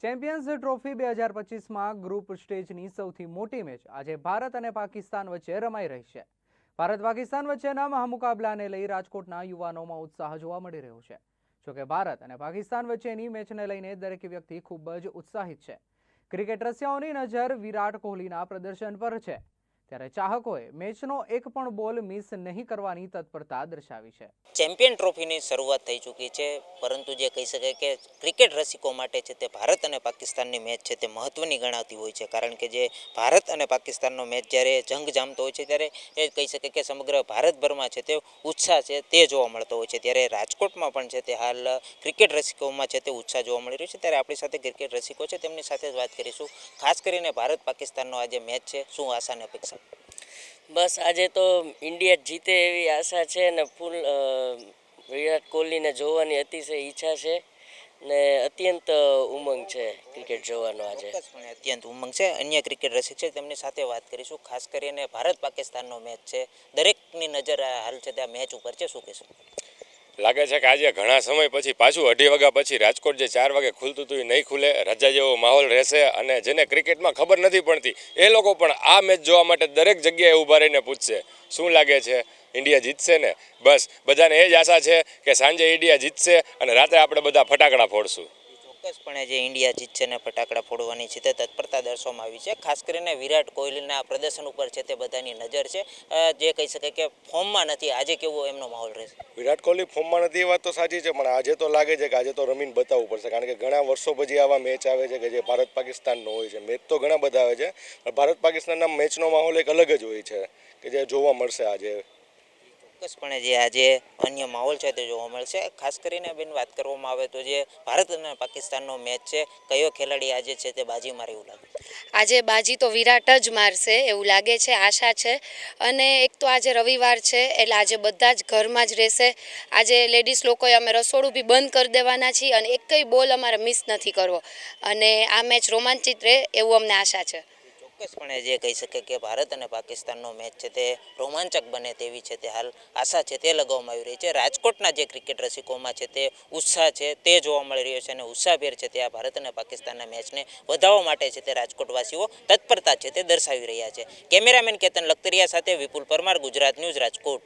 Champions trophy 2025માં group સ્ટેજની સૌથી મોટી મેચ આજે ભારત અને પાકિસ્તાન વચ્ચે રમાઈ રહી છે। ભારત પાકિસ્તાન વચ્ચેના મહામુકાબલાને લઈ રાજકોટના યુવાનોમાં ઉત્સાહ જોવા મળી રહ્યો છે। જોકે ભારત અને પાકિસ્તાન વચ્ચેની મેચને લઈને દરેક વ્યક્તિ ખૂબ જ ઉત્સાહિત છે। ક્રિકેટ રસિયાઓની નજર વિરાટ કોહલીના પ્રદર્શન પર છે, ત્યારે ચાહકોએ મેચનો એક પણ બોલ મિસ નહીં કરવાની તત્પરતા દર્શાવી છે। ચેમ્પિયન ટ્રોફીની શરૂઆત થઈ ચૂકી છે, પરંતુ જે કહી શકાય કે ક્રિકેટ રસિકો માટે છે તે ભારત અને પાકિસ્તાનની મેચ છે તે મહત્ત્વની ગણાતી હોય છે, કારણ કે જે ભારત અને પાકિસ્તાનનો મેચ જ્યારે જંગ જામતો હોય છે ત્યારે એ કહી શકાય કે સમગ્ર ભારતભરમાં છે તે ઉત્સાહ છે તે જોવા મળતો હોય છે। ત્યારે રાજકોટમાં પણ છે તે હાલ ક્રિકેટ રસિકોમાં છે તે ઉત્સાહ જોવા મળી રહ્યો છે। ત્યારે આપણી સાથે ક્રિકેટ રસિકો છે તેમની સાથે જ વાત કરીશું। ખાસ કરીને ભારત પાકિસ્તાનનો આજે મેચ છે, શું આશા અને અપેક્ષા? બસ આજે તો ઇન્ડિયા જીતે એવી આશા છે ને ફૂલ વિરાટ કોહલીને જોવાની અતિશય ઈચ્છા છે ને અત્યંત ઉમંગ છે ક્રિકેટ જોવાનો આજે। ચોક્કસપણે અત્યંત ઉમંગ છે। અન્ય ક્રિકેટ રસિક છે તેમની સાથે વાત કરીશું। ખાસ કરીને ભારત પાકિસ્તાનનો મેચ છે, દરેકની નજર હાલ છે ત્યાં મેચ ઉપર છે, શું કહેશું? લાગે છે કે આજે ઘણા સમય પછી પાછું 2:30 વાગ્યા પછી રાજકોટ જે 4 વાગે ખુલતું હતું એ નહીં ખુલે, રજા જેવો માહોલ રહેશે અને જેને ક્રિકેટમાં ખબર નથી પડતી એ લોકો પણ આ મેચ જોવા માટે દરેક જગ્યાએ ઊભા રહીને પૂછશે શું લાગે છે, ઇન્ડિયા જીતશે ને? બસ બધાને એ જ આશા છે કે સાંજે ઇન્ડિયા જીતશે અને રાત્રે આપણે બધા ફટાકડા ફોડશું। ચોક્કસપણે જે ઇન્ડિયા જીતશે ને ફટાકડા ફોડવાની છે તે તત્પરતા દર્શાવવામાં આવી છે। ખાસ કરીને વિરાટ કોહલીના પ્રદર્શન ઉપર છે તે બધાની નજર છે, જે કહી શકાય કે ફોર્મમાં નથી, આજે કેવો એમનો માહોલ રહેશે? વિરાટ કોહલી ફોર્મમાં નથી એ વાત તો સાચી છે, પણ આજે તો લાગે છે કે આજે તો રમીને બતાવવું પડશે, કારણ કે ઘણા વર્ષો પછી આવા મેચ આવે છે કે જે ભારત પાકિસ્તાનનો હોય છે। મેચ તો ઘણા બધા આવે છે, પણ ભારત પાકિસ્તાનના મેચનો માહોલ એક અલગ જ હોય છે કે જે જોવા મળશે આજે। ચોક્કસપણે જે આજે અન્ય માહોલ છે તે જોવા મળશે। ખાસ કરીને બેન વાત કરવામાં આવે તો જે ભારત અને પાકિસ્તાનનો મેચ છે, કયો ખેલાડી આજે છે તે બાજી મારે એવું લાગે? આજે બાજી તો વિરાટ જ મારશે એવું લાગે છે, આશા છે। અને એક તો આજે રવિવાર છે એટલે આજે બધા જ ઘરમાં જ રહેશે। આજે લેડીઝ લોકોએ અમે રસોડું બી બંધ કરી દેવાના છીએ અને એકય બોલ અમારે મિસ નથી કરવો અને આ મેચ રોમાંચિત રહે એવું અમને આશા છે। ચોક્કસપણે જે કહી શકે કે ભારત અને પાકિસ્તાનનો મેચ છે તે રોમાંચક બને તેવી છે તે હાલ આશા છે તે લગાવવામાં આવી રહી છે। રાજકોટના જે ક્રિકેટ રસિકોમાં છે તે ઉત્સાહ છે તે જોવા મળી રહ્યો છે અને ઉત્સાહભેર છે તે આ ભારત અને પાકિસ્તાનના મેચને વધાવવા માટે છે તે રાજકોટવાસીઓ તત્પરતા છે તે દર્શાવી રહ્યા છે। કેમેરામેન કેતન લખતરિયા સાથે વિપુલ પરમાર, ગુજરાત ન્યૂઝ, રાજકોટ।